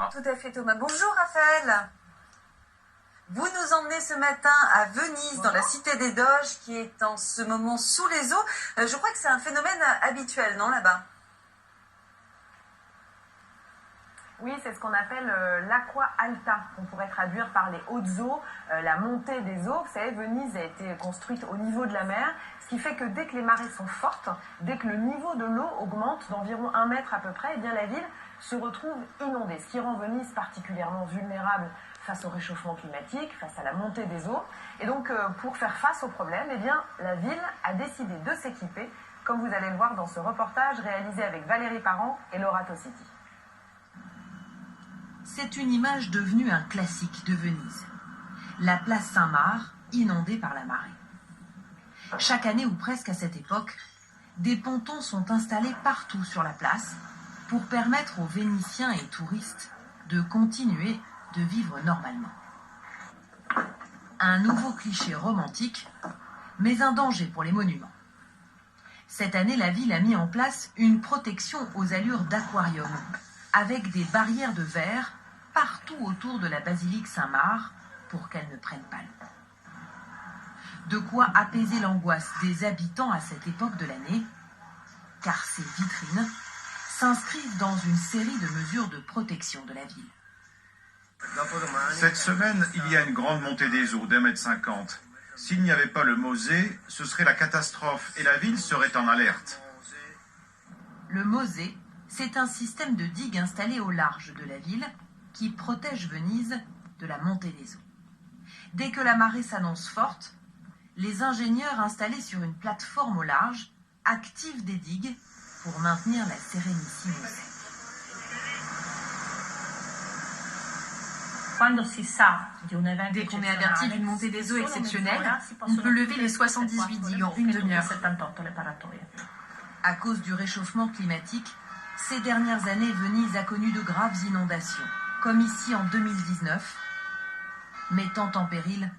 Alexandra. Tout à fait, Thomas. Bonjour, Raphaël. Vous nous emmenez ce matin à Venise, dans la cité des Doges, qui est en ce moment sous les eaux. Je crois que c'est un phénomène habituel, non, là-bas? Oui, c'est ce qu'on appelle l'aqua alta, qu'on pourrait traduire par les hautes eaux, la montée des eaux. Vous savez, Venise a été construite au niveau de la mer, ce qui fait que dès que les marées sont fortes, dès que le niveau de l'eau augmente d'environ 1 mètre à peu près, eh bien la ville se retrouve inondée, ce qui rend Venise particulièrement vulnérable face au réchauffement climatique, face à la montée des eaux. Et donc, pour faire face au problème, eh bien, la ville a décidé de s'équiper, comme vous allez le voir dans ce reportage réalisé avec Valérie Parent et Laura Tossiti. C'est une image devenue un classique de Venise. La place Saint-Marc, inondée par la marée. Chaque année ou presque à cette époque, des pontons sont installés partout sur la place pour permettre aux Vénitiens et touristes de continuer de vivre normalement. Un nouveau cliché romantique, mais un danger pour les monuments. Cette année, la ville a mis en place une protection aux allures d'aquarium, avec des barrières de verre partout autour de la basilique Saint-Marc pour qu'elle ne prenne pas l'eau. De quoi apaiser l'angoisse des habitants à cette époque de l'année, car ces vitrines s'inscrivent dans une série de mesures de protection de la ville. Cette semaine, il y a une grande montée des eaux d'1,50 m. S'il n'y avait pas le Mosée, ce serait la catastrophe et la ville serait en alerte. Le Mosée, c'est un système de digues installé au large de la ville qui protège Venise de la montée des eaux. Dès que la marée s'annonce forte, les ingénieurs installés sur une plateforme au large activent des digues pour maintenir la sérénissime Mosée. Dès qu'on est averti d'une montée des eaux exceptionnelle, on peut lever les 78 digues en une demi-heure. À cause du réchauffement climatique, ces dernières années, Venise a connu de graves inondations, comme ici en 2019, mettant en péril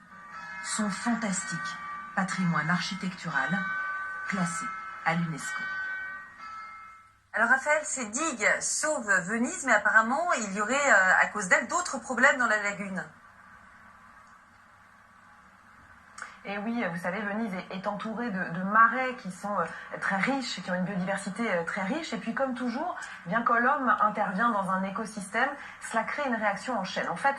son fantastique patrimoine architectural classé à l'UNESCO. Alors, Raphaël, ces digues sauvent Venise, mais apparemment, il y aurait, à cause d'elles, d'autres problèmes dans la lagune. Et oui, vous savez, Venise est entourée de marais qui sont très riches, qui ont une biodiversité très riche. Et puis, comme toujours, bien que l'homme intervient dans un écosystème, cela crée une réaction en chaîne. En fait,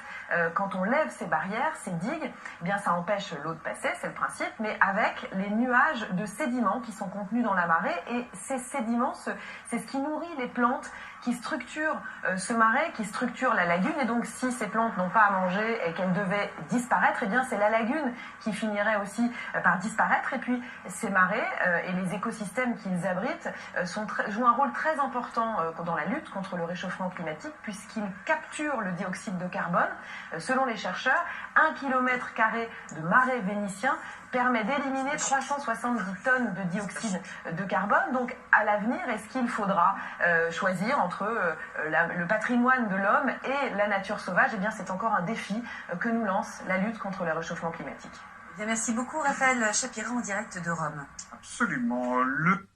quand on lève ces barrières, ces digues, eh bien, ça empêche l'eau de passer, c'est le principe, mais avec les nuages de sédiments qui sont contenus dans la marée. Et ces sédiments, c'est ce qui nourrit les plantes qui structurent ce marais, qui structure la lagune. Et donc, si ces plantes n'ont pas à manger et qu'elles devaient disparaître, eh bien, c'est la lagune qui finirait aussi par disparaître. Et puis, ces marais et les écosystèmes qu'ils abritent jouent un rôle très important dans la lutte contre le réchauffement climatique, puisqu'ils capturent le dioxyde de carbone. Selon les chercheurs, 1 km² de marais vénitien permet d'éliminer 370 tonnes de dioxyde de carbone. Donc, à l'avenir, est-ce qu'il faudra choisir entre le patrimoine de l'homme et la nature sauvage? Eh bien, c'est encore un défi que nous lance la lutte contre le réchauffement climatique. Bien, merci beaucoup, Raphaël Chapira, en direct de Rome. Absolument. Le